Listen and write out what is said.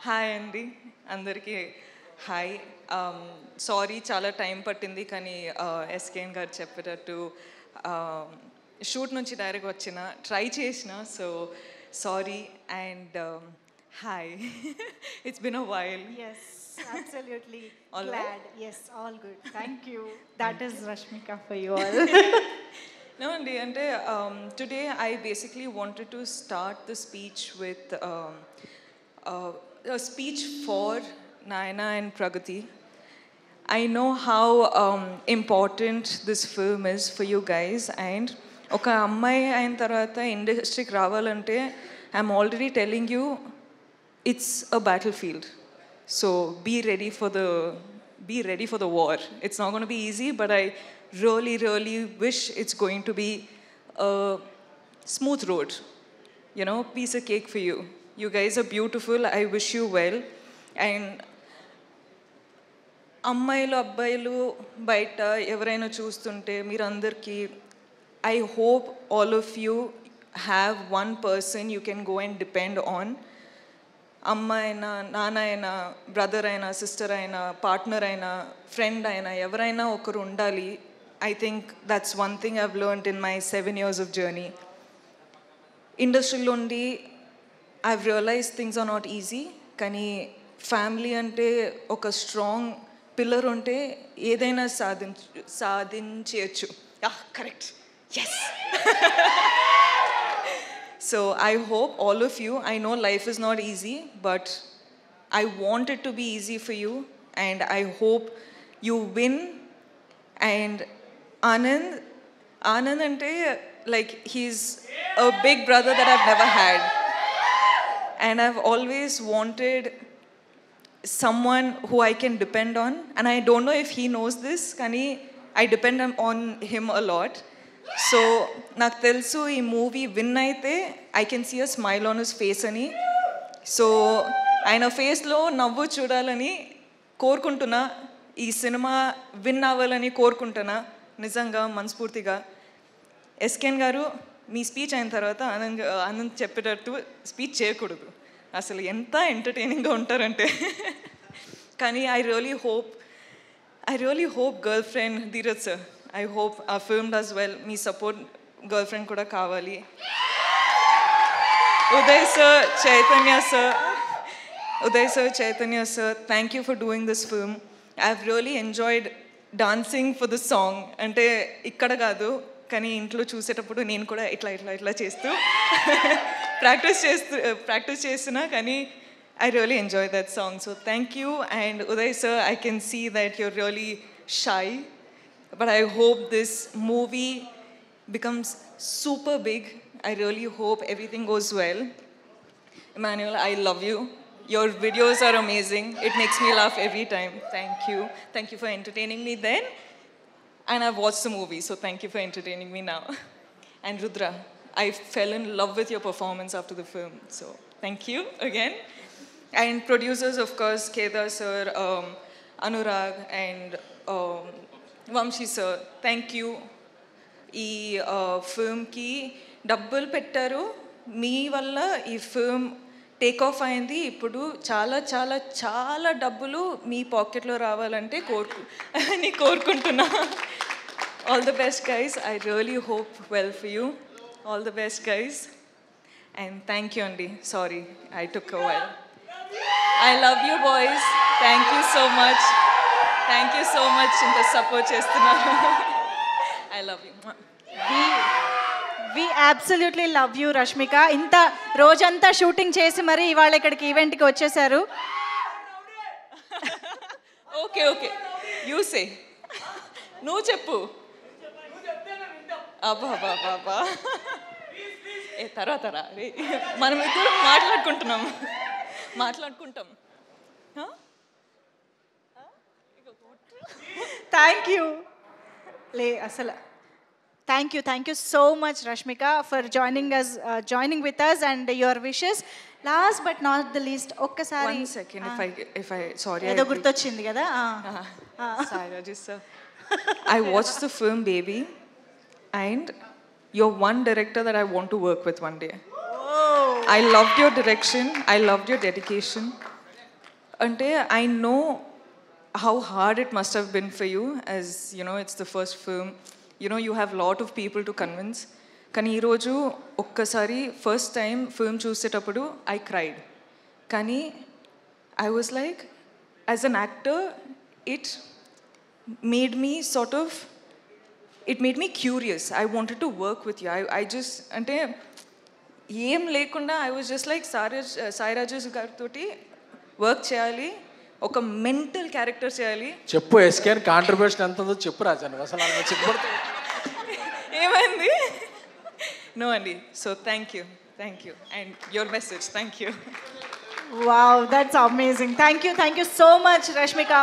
Hi అండి అందరికీ hi. Sorry చాలా టైం పట్టింది, కానీ ఎస్కేఎన్ గారు చెప్పేటట్టు షూట్ నుంచి డైరెక్ట్ వచ్చిన ట్రై చేసిన, so sorry and hi. It's been a while. Yes, absolutely. All Glad. right? Yes, all good. Thank you. That is Rashmika for you all. No, Andy, and today I basically wanted to start the speech with a speech for Nayana and Pragati. I know how important this film is for you guys, and oka ammai ayin tarvata industry ki ravalante I'm already telling you it's a battlefield. So be ready for the war. It's not going to be easy, but I really wish it's going to be a smooth road. You know, piece of cake for you. You guys are beautiful. I wish you well. And అమ్మాయిలు అబ్బాయిలు బయట ఎవరైనా చూస్తుంటే మీరందరికీ I hope all of you have one person you can go and depend on. అమ్మ అయినా నాన్న అయినా బ్రదర్ అయినా సిస్టర్ అయినా పార్ట్నర్ అయినా ఫ్రెండ్ అయినా ఎవరైనా ఒకరు ఉండాలి. I think that's one thing I've learned in my 7 years of journey. ఇండస్ట్రీలో ఉండి I've realise things are not easy, కానీ ఫ్యామిలీ అంటే ఒక స్ట్రాంగ్ పిల్లర్ ఉంటే ఏదైనా సాధించవచ్చు. Correct, yes. So I hope all of you, I know life is not easy, but I want it to be easy for you, and I hope you win. And Anand ante, like, he's a big brother that I've never had, and I've always wanted someone who I can depend on, and I don't know if he knows this, kani I depend on him a lot. So నాకు తెలుసు ఈ movie win అయితే I can see a smile on his face అని. So ఆయన ఫేస్లో నవ్వు చూడాలని కోరుకుంటున్నా. ఈ సినిమా విన్ అవ్వాలని కోరుకుంటున్నా నిజంగా మనస్ఫూర్తిగా. ఎస్కేఎన్ గారు, మీ స్పీచ్ అయిన తర్వాత ఆనంద్ చెప్పేటట్టు స్పీచ్ చేయకూడదు. అసలు ఎంత ఎంటర్టైనింగ్గా ఉంటారంటే. కానీ I really hope girl friend Dheeraj sir, I hope our film does well. Me support girlfriend kuda kavali. Uday sir, Chaitanya sir, thank you for doing this film. I've really enjoyed dancing for the song. Ante ikkada kaadu, kani intlo chusetappudu nenu kuda itla chestu practice chestuna, kani I really enjoyed that song. So thank you. And Uday sir, I can see that you're really shy, but I hope this movie becomes super big. I really hope everything goes well. Emmanuel, I love you. Your videos are amazing. It makes me laugh every time. Thank you. Thank you for entertaining me then. And I've watched the movie, so thank you for entertaining me now. And Rudra, I fell in love with your performance after the film. So thank you again. And producers, of course, Kedar sir, Anurag, and Vamshi sir, thank you. ఈ ఫిల్మ్కి డబ్బులు పెట్టారు, మీ వల్ల ఈ film take off అయింది. ఇప్పుడు చాలా చాలా చాలా డబ్బులు మీ పాకెట్లో రావాలంటే కోరుకుంటున్నా. All the best guys. I really hope well for you. All the best guys. And thank you అండి. Sorry I took a while. I love you boys. Thank you so much. Thank you so much ఇంత support చేస్తున్నారు. I love you. We absolutely love you, Rashmika. ఇంత రోజంతా shooting చేసి మరి ఇవాళ ఇక్కడికి ఈవెంట్కి వచ్చేసారు. ఓకే యూ సే, నువ్వు చెప్పు. అబ్బా తర్వాత మనం ఇద్దరం మాట్లాడుకుంటాం. Thank you. Thank you so much, Rashmika, for joining with us and your wishes. Last but not the least, okkasari one second, if I sorry, edo gurtochindi kada. Sorry, just I watched the film Baby, and you're one director that I want to work with one day. I loved your direction. I loved your dedication. Ante, I know how hard it must have been for you, as you know, it's the first film. You know, you have a lot of people to convince. కానీ ఈరోజు ఒక్కసారి first time film చూసేటప్పుడు I cried. కానీ I was like, as an actor, it made me sort of, it made me curious. I wanted to work with you. I just అంటే ఏం లేకుండా I was just like Sai Rajesh గారితో work చేయాలి, ఒక mental character చేయాలి. చెప్పు ఎస్కేన్ contribution ఎంత ఉందో చెప్పు రాజా, నువ్వు అసలు అలా చెప్పబడితే ఏమైంది? నో అండి. So thank you and your message. Thank you. Wow, that's amazing. Thank you so much, Rashmika.